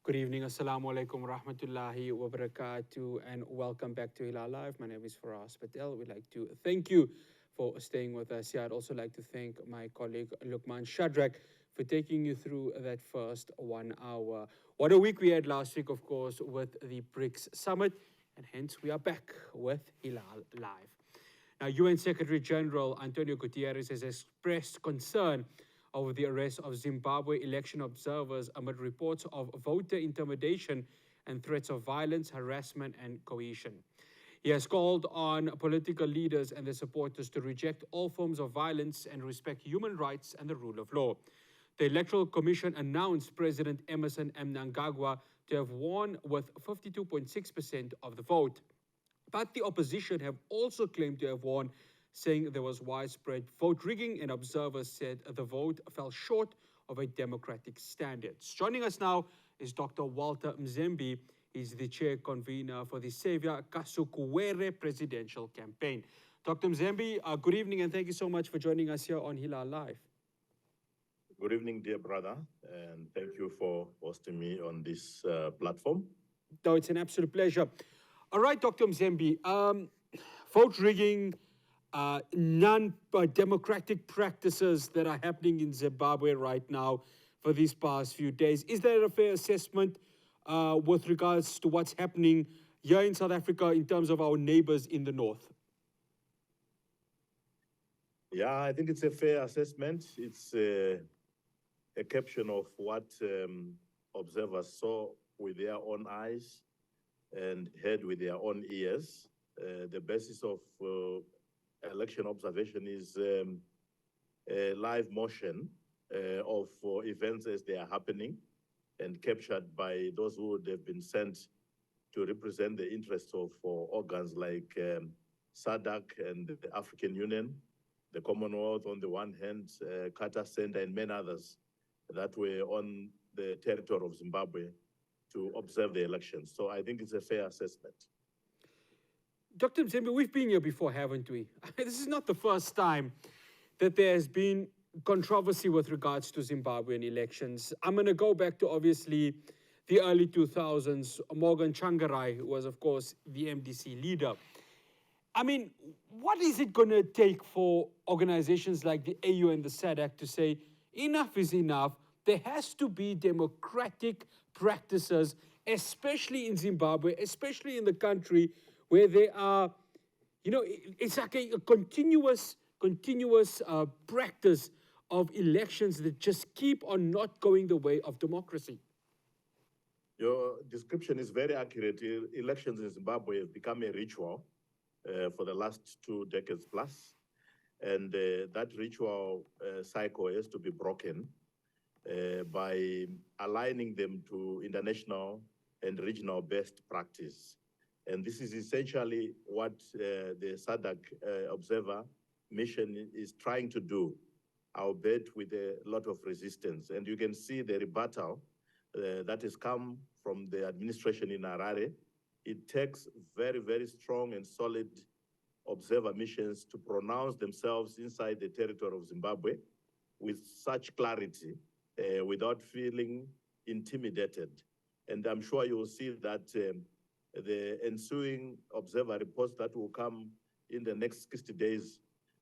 Good evening, assalamu alaikum rahmatullahi wa barakatuh, and welcome back to Hilaal Live. My name is Faraz Patel. We'd like to thank you for staying with us here. I'd also like to thank my colleague Lukman Shadrack for taking you through that first 1 hour. What a week we had last week, of course, with the BRICS Summit, and hence we are back with Hilaal Live. Now, UN Secretary General Antonio Guterres has expressed concern over the arrest of Zimbabwe election observers amid reports of voter intimidation and threats of violence, harassment, and coercion. He has called on political leaders and their supporters to reject all forms of violence and respect human rights and the rule of law. The Electoral Commission announced President Emerson Mnangagwa to have won with 52.6% of the vote. But the opposition have also claimed to have won, saying there was widespread vote rigging, and observers said the vote fell short of a democratic standards. Joining us now is Dr. Walter Mzembi. He's the chair convener for the Saviour Kasukuwere presidential campaign. Dr. Mzembi, good evening, and thank you so much for joining us here on Hilaal Live. Good evening, dear brother, and thank you for hosting me on this platform. No, it's an absolute pleasure. All right, Dr. Mzembi, vote rigging, non-democratic practices that are happening in Zimbabwe right now for these past few days. Is there a fair assessment with regards to what's happening here in South Africa in terms of our neighbors in the north? Yeah, I think it's a fair assessment. It's a caption of what observers saw with their own eyes and heard with their own ears. The basis of election observation is a live motion of events as they are happening and captured by those who would have been sent to represent the interests of organs like SADC and the African Union, the Commonwealth on the one hand, Carter Center and many others that were on the territory of Zimbabwe to observe the elections. So I think it's a fair assessment. Dr. Mzembi, we've been here before, haven't we? This is not the first time that there has been controversy with regards to Zimbabwean elections. I'm going to go back to, obviously, the early 2000s. Morgan Tsvangirai was, of course, the MDC leader. I mean, what is it going to take for organizations like the AU and the SADC to say, enough is enough? There has to be democratic practices, especially in Zimbabwe, especially in the country where they are, you know, it's like a continuous practice of elections that just keep on not going the way of democracy. Your description is very accurate. Elections in Zimbabwe have become a ritual for the last 2 decades plus. And that ritual cycle has to be broken by aligning them to international and regional best practice. And this is essentially what the SADC observer mission is trying to do, albeit with a lot of resistance. And you can see the rebuttal that has come from the administration in Harare. It takes very, very strong and solid observer missions to pronounce themselves inside the territory of Zimbabwe with such clarity, without feeling intimidated. And I'm sure you will see that the ensuing observer reports that will come in the next 60 days,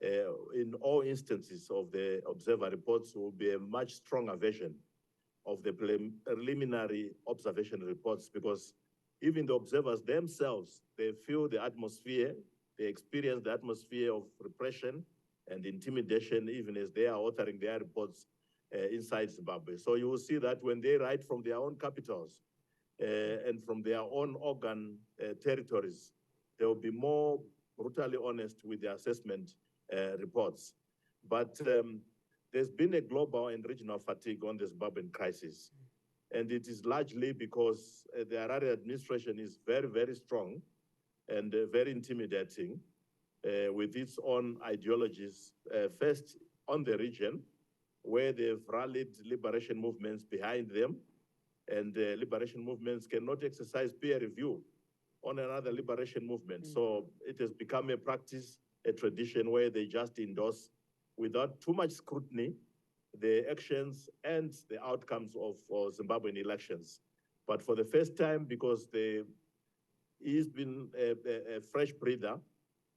in all instances of the observer reports, will be a much stronger version of the preliminary observation reports, because even the observers themselves, they feel the atmosphere, they experience the atmosphere of repression and intimidation, even as they are authoring their reports inside Zimbabwe. So you will see that when they write from their own capitals and from their own organ territories, they will be more brutally honest with their assessment reports. But there's been a global and regional fatigue on the Zimbabwean crisis. And it is largely because the Harare administration is very, very strong and very intimidating with its own ideologies, first on the region, where they've rallied liberation movements behind them, and liberation movements cannot exercise peer review on another liberation movement. So it has become a practice, a tradition where they just endorse without too much scrutiny the actions and the outcomes of Zimbabwean elections. But for the first time, because he's been a fresh breather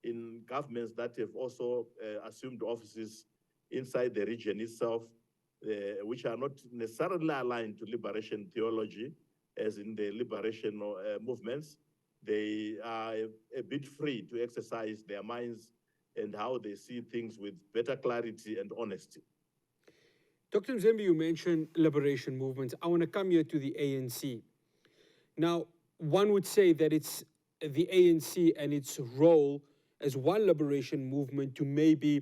in governments that have also assumed offices inside the region itself, which are not necessarily aligned to liberation theology, as in the liberation movements. They are a bit free to exercise their minds and how they see things with better clarity and honesty. Dr. Mzembi, you mentioned liberation movements. I want to come here to the ANC. Now, one would say that it's the ANC and its role as one liberation movement to maybe,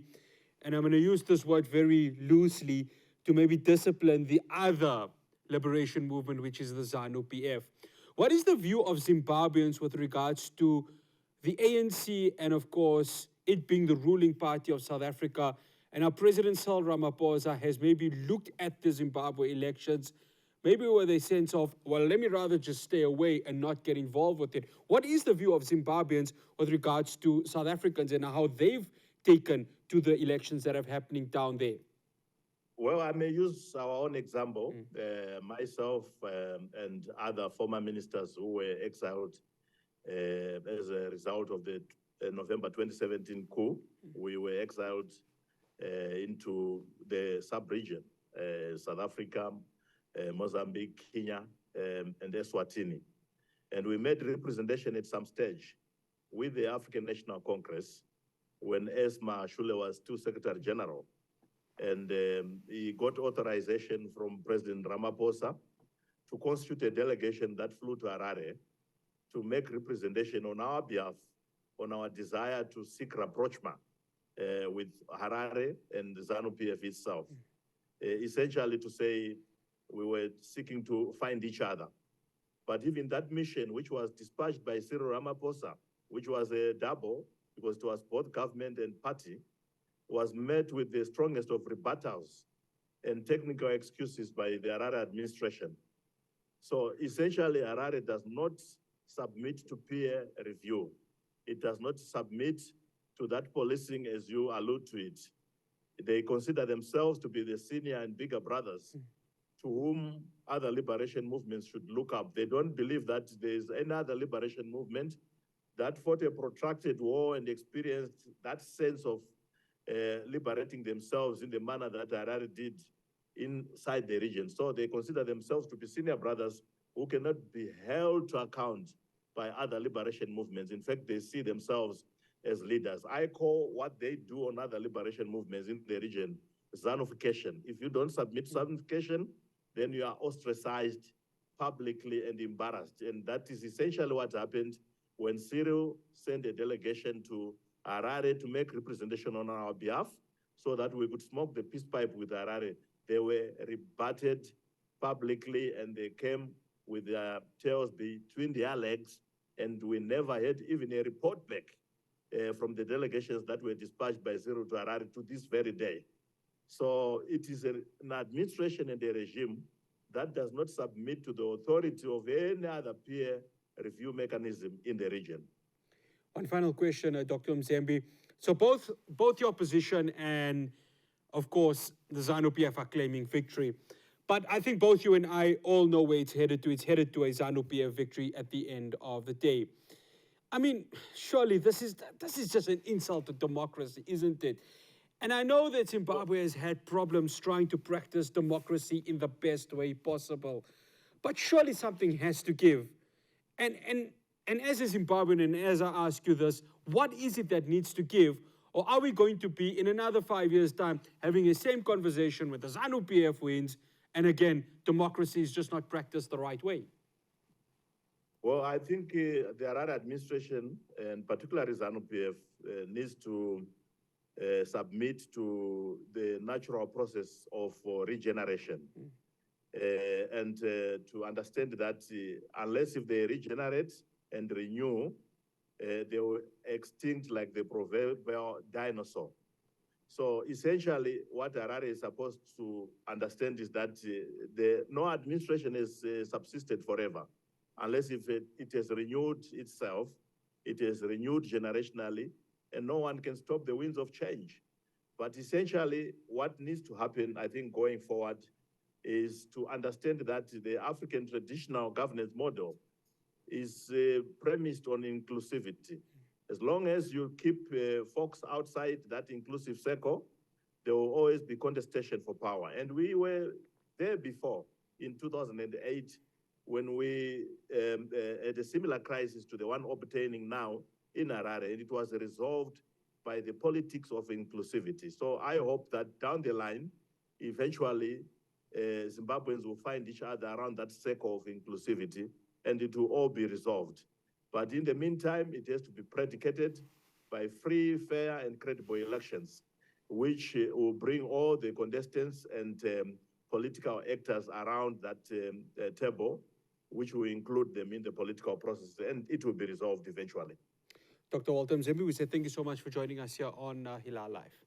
and I'm going to use this word very loosely, to maybe discipline the other liberation movement, which is the ZANU-PF. What is the view of Zimbabweans with regards to the ANC and, of course, it being the ruling party of South Africa? And our President Cyril Ramaphosa has maybe looked at the Zimbabwe elections, maybe with a sense of, well, let me rather just stay away and not get involved with it. What is the view of Zimbabweans with regards to South Africans and how they've taken to the elections that are happening down there? Well, I may use our own example. Myself and other former ministers who were exiled as a result of the November 2017 coup, we were exiled into the sub-region, South Africa, Mozambique, Kenya, and Eswatini. And we made representation at some stage with the African National Congress when Esma Shule was still Secretary General. And he got authorization from President Ramaphosa to constitute a delegation that flew to Harare to make representation on our behalf, on our desire to seek rapprochement with Harare and the ZANU-PF itself. Essentially to say we were seeking to find each other. But even that mission, which was dispatched by Cyril Ramaphosa, which was a double, because it was both government and party, was met with the strongest of rebuttals and technical excuses by the Harare administration. So essentially, Harare does not submit to peer review. It does not submit to that policing as you allude to it. They consider themselves to be the senior and bigger brothers to whom other liberation movements should look up. They don't believe that there is any other liberation movement that fought a protracted war and experienced that sense of liberating themselves in the manner that Harare did inside the region. So they consider themselves to be senior brothers who cannot be held to account by other liberation movements. In fact, they see themselves as leaders. I call what they do on other liberation movements in the region zanification. If you don't submit zanification, then you are ostracized publicly and embarrassed. And that is essentially what happened when Cyril sent a delegation to Harare to make representation on our behalf so that we could smoke the peace pipe with Harare. They were rebutted publicly and they came with their tails between their legs, and we never had even a report back from the delegations that were dispatched by Cyril to Harare to this very day. So it is an administration and a regime that does not submit to the authority of any other peer review mechanism in the region. One final question, Dr. Mzembi. So both your opposition and, of course, the ZANU-PF are claiming victory. But I think both you and I all know where it's headed to. It's headed to a ZANU-PF victory at the end of the day. I mean, surely this is just an insult to democracy, isn't it? And I know that Zimbabwe has had problems trying to practice democracy in the best way possible. But surely something has to give. And as a Zimbabwean, and as I ask you this, what is it that needs to give? Or are we going to be, in another 5 years' time, having the same conversation with the ZANU-PF wins, and again, democracy is just not practiced the right way? Well, I think the Harare administration, and particularly ZANU-PF, needs to submit to the natural process of regeneration. And to understand that unless if they regenerate and renew, they will extinct like the proverbial dinosaur. So essentially what Harare is supposed to understand is that no administration is subsisted forever, unless if it has renewed itself, it is renewed generationally, and no one can stop the winds of change. But essentially what needs to happen, I think, going forward is to understand that the African traditional governance model is premised on inclusivity. As long as you keep folks outside that inclusive circle, there will always be contestation for power. And we were there before in 2008 when we had a similar crisis to the one obtaining now in Harare, and it was resolved by the politics of inclusivity. So I hope that down the line, eventually, Zimbabweans will find each other around that circle of inclusivity, and it will all be resolved. But in the meantime, it has to be predicated by free, fair, and credible elections, which will bring all the contestants and political actors around that table, which will include them in the political process, and it will be resolved eventually. Dr. Walter Mzembi, we say thank you so much for joining us here on Hilaal Live.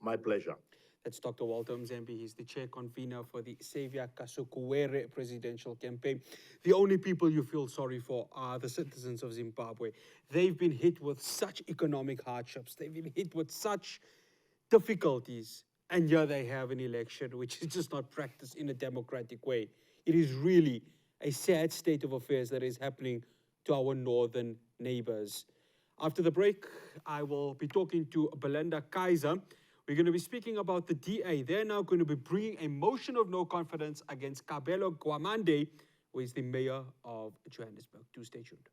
My pleasure. That's Dr. Walter Mzembi. He's the chair convener for the Saviour Kasukuwere presidential campaign. The only people you feel sorry for are the citizens of Zimbabwe. They've been hit with such economic hardships. They've been hit with such difficulties. And here they have an election which is just not practiced in a democratic way. It is really a sad state of affairs that is happening to our northern neighbors. After the break, I will be talking to Belinda Kaiser. We're going to be speaking about the DA. They're now going to be bringing a motion of no confidence against Kabelo Gwamande, who is the mayor of Johannesburg. Do stay tuned.